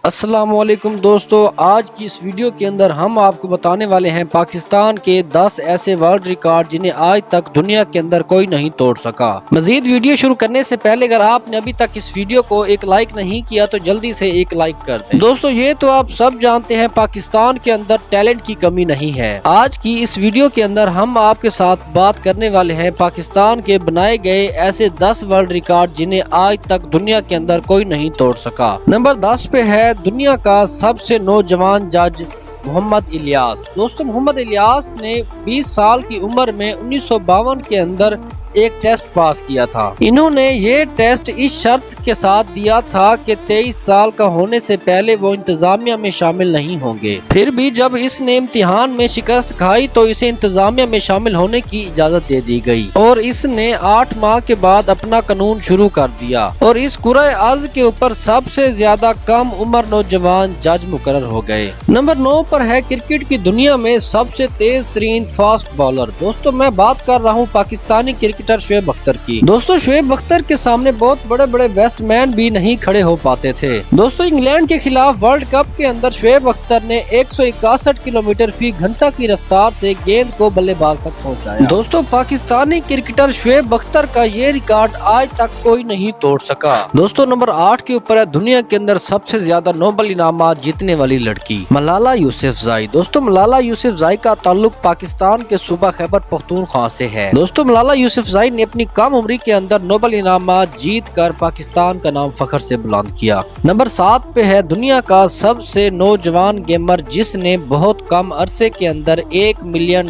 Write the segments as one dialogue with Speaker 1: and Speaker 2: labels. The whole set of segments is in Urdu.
Speaker 1: السلام علیکم دوستو، آج کی اس ویڈیو کے اندر ہم آپ کو بتانے والے ہیں پاکستان کے 10 ایسے ورلڈ ریکارڈ جنہیں آج تک دنیا کے اندر کوئی نہیں توڑ سکا۔ مزید ویڈیو شروع کرنے سے پہلے اگر آپ نے ابھی تک اس ویڈیو کو ایک لائک نہیں کیا تو جلدی سے ایک لائک کر دیں۔ دوستو یہ تو آپ سب جانتے ہیں پاکستان کے اندر ٹیلنٹ کی کمی نہیں ہے۔ آج کی اس ویڈیو کے اندر ہم آپ کے ساتھ بات کرنے والے ہیں پاکستان کے بنائے گئے ایسے 10 ورلڈ ریکارڈ جنہیں آج تک دنیا کے اندر کوئی نہیں توڑ سکا۔ نمبر 10 پہ ہے دنیا کا سب سے نوجوان جج محمد الیاس۔ دوستو محمد الیاس نے 20 سال کی عمر میں 1952 کے اندر ایک ٹیسٹ پاس کیا تھا۔ انہوں نے یہ ٹیسٹ اس شرط کے ساتھ دیا تھا کہ 23 سال کا ہونے سے پہلے وہ انتظامیہ میں شامل نہیں ہوں گے۔ پھر بھی جب اس نے امتحان میں شکست کھائی تو اسے انتظامیہ میں شامل ہونے کی اجازت دے دی گئی اور اس نے 8 ماہ کے بعد اپنا قانون شروع کر دیا اور اس کرۂ ارض کے اوپر سب سے زیادہ کم عمر نوجوان جج مقرر ہو گئے۔ نمبر 9 پر ہے کرکٹ کی دنیا میں سب سے تیز ترین فاسٹ بالر۔ دوستو میں بات کر رہا ہوں پاکستانی کرکٹر شعیب اختر کی۔ دوستو شعیب اختر کے سامنے بہت بڑے بڑے بیٹس مین بھی نہیں کھڑے ہو پاتے تھے۔ دوستو انگلینڈ کے خلاف ورلڈ کپ کے اندر شعیب اختر نے 161 کلومیٹر فی گھنٹہ کی رفتار سے گیند کو بلے باز تک پہنچایا۔ دوستو پاکستانی کرکٹر شعیب اختر کا یہ ریکارڈ آج تک کوئی نہیں توڑ سکا۔ دوستو نمبر 8 کے اوپر ہے دنیا کے اندر سب سے زیادہ نوبل انعامات جیتنے والی لڑکی ملالہ یوسفزئی۔ دوستو ملالہ یوسفزئی کا تعلق پاکستان کے صوبہ خیبر پختونخوا سے ہے۔ دوستو ملالہ یوسفزئی نے اپنی کم عمری کے اندر نوبل انعامات جیت کر پاکستان کا نام فخر سے بلند کیا۔ نمبر 7 پہ ہے دنیا کا سب سے نوجوان گیمر جس نے بہت کم عرصے کے اندر $1 ملین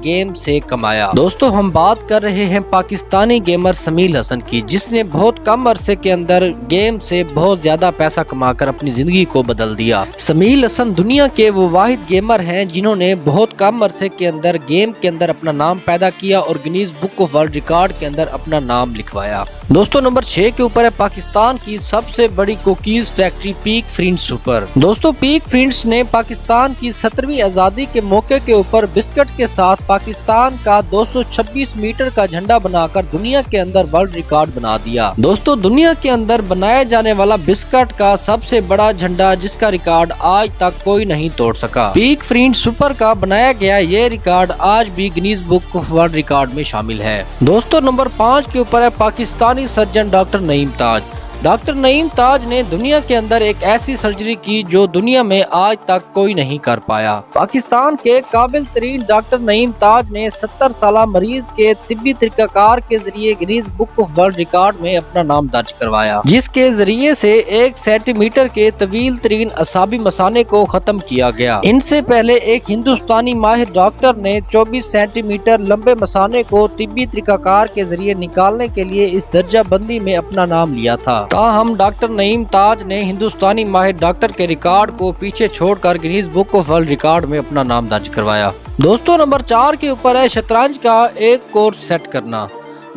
Speaker 1: گیم سے کمایا۔ دوستو ہم بات کر رہے ہیں پاکستانی گیمر سمیل حسن کی، جس نے بہت کم عرصے کے اندر گیم سے بہت زیادہ پیسہ کما کر اپنی زندگی کو بدل دیا۔ سمیل حسن دنیا کے وہ واحد گیمر ہیں جنہوں نے بہت کم عرصے کے اندر گیم کے اندر اپنا نام پیدا کیا اور Guinness book of world record کے اندر اپنا نام لکھوایا۔ دوستو نمبر 6 کے اوپر ہے پاکستان کی سب سے بڑی cookies factory Peek Freans super. دوستو پیک فرینڈز نے پاکستان کی 17ویں آزادی کے موقع کے اوپر بسکٹ کے ساتھ پاکستان کا 226 میٹر کا جھنڈا بنا کر دنیا کے اندر ورلڈ ریکارڈ بنا دیا۔ دوستو دنیا کے اندر بنایا جانے والا بسکٹ کا سب سے بڑا جھنڈا جس کا ریکارڈ آج تک کوئی نہیں توڑ سکا۔ پیک فرینڈز سپر کا بنایا گیا یہ ریکارڈ آج بھی Guinness book of world record میں شامل ہے۔ دوستو نمبر 5 کے اوپر ہے پاکستانی سرجن ڈاکٹر نعیم تاج۔ ڈاکٹر نعیم تاج نے دنیا کے اندر ایک ایسی سرجری کی جو دنیا میں آج تک کوئی نہیں کر پایا۔ پاکستان کے قابل ترین ڈاکٹر نعیم تاج نے 70 سالہ مریض کے طبی طریقہ کار کے ذریعے Guinness book of world record میں اپنا نام درج کروایا، جس کے ذریعے سے 1 سینٹی میٹر کے طویل ترین اعصابی مثانے کو ختم کیا گیا۔ ان سے پہلے ایک ہندوستانی ماہر ڈاکٹر نے 24 سینٹی میٹر لمبے مثانے کو طبی طریقہ کار کے ذریعے نکالنے کے لیے اس درجہ بندی میں اپنا نام لیا تھا۔ تاہم ڈاکٹر نعیم تاج نے ہندوستانی ماہر ڈاکٹر کے ریکارڈ کو پیچھے چھوڑ کر Guinness book of world record میں اپنا نام درج کروایا۔ دوستو نمبر 4 کے اوپر ہے شطرنج کا ایک کورس سیٹ کرنا۔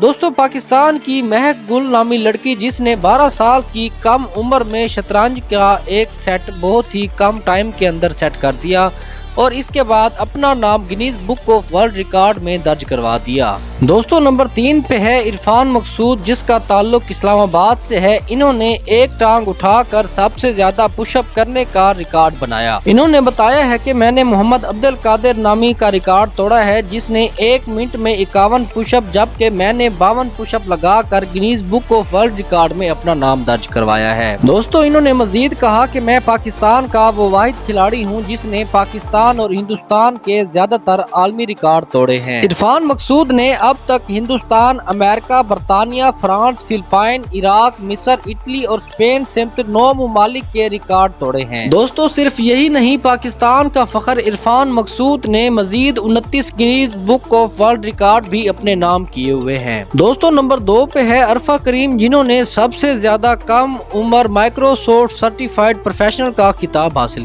Speaker 1: دوستو پاکستان کی مہک گل نامی لڑکی جس نے 12 سال کی کم عمر میں شطرنج کا ایک سیٹ بہت ہی کم ٹائم کے اندر سیٹ کر دیا اور اس کے بعد اپنا نام Guinness book of world record میں درج کروا دیا۔ دوستو نمبر 3 پہ ہے عرفان مقصود جس کا تعلق اسلام آباد سے ہے۔ انہوں نے ایک ٹانگ اٹھا کر سب سے زیادہ پش اپ کرنے کا ریکارڈ بنایا۔ انہوں نے بتایا ہے کہ میں نے محمد عبد القادر نامی کا ریکارڈ توڑا ہے جس نے 1 منٹ میں 51 پش اپ جبکہ میں نے 52 پش اپ لگا کر Guinness book of world record میں اپنا نام درج کروایا ہے۔ دوستو انہوں نے مزید کہا کہ میں پاکستان کا وہ واحد کھلاڑی ہوں جس نے پاکستان اور ہندوستان کے زیادہ تر عالمی ریکارڈ توڑے ہیں۔ عرفان مقصود نے اب تک ہندوستان، امریکہ، برطانیہ، فرانس، فلپائن، عراق، مصر، اٹلی اور اسپین سمیت 9 ممالک کے ریکارڈ توڑے ہیں۔ دوستو صرف یہی نہیں، پاکستان کا فخر عرفان مقصود نے مزید 29 Guinness book of world record بھی اپنے نام کیے ہوئے ہیں۔ دوستو نمبر 2 پہ ہے عرفہ کریم جنہوں نے سب سے زیادہ کم عمر مائکروسافٹ سرٹیفائیڈ پروفیشنل کا خطاب حاصل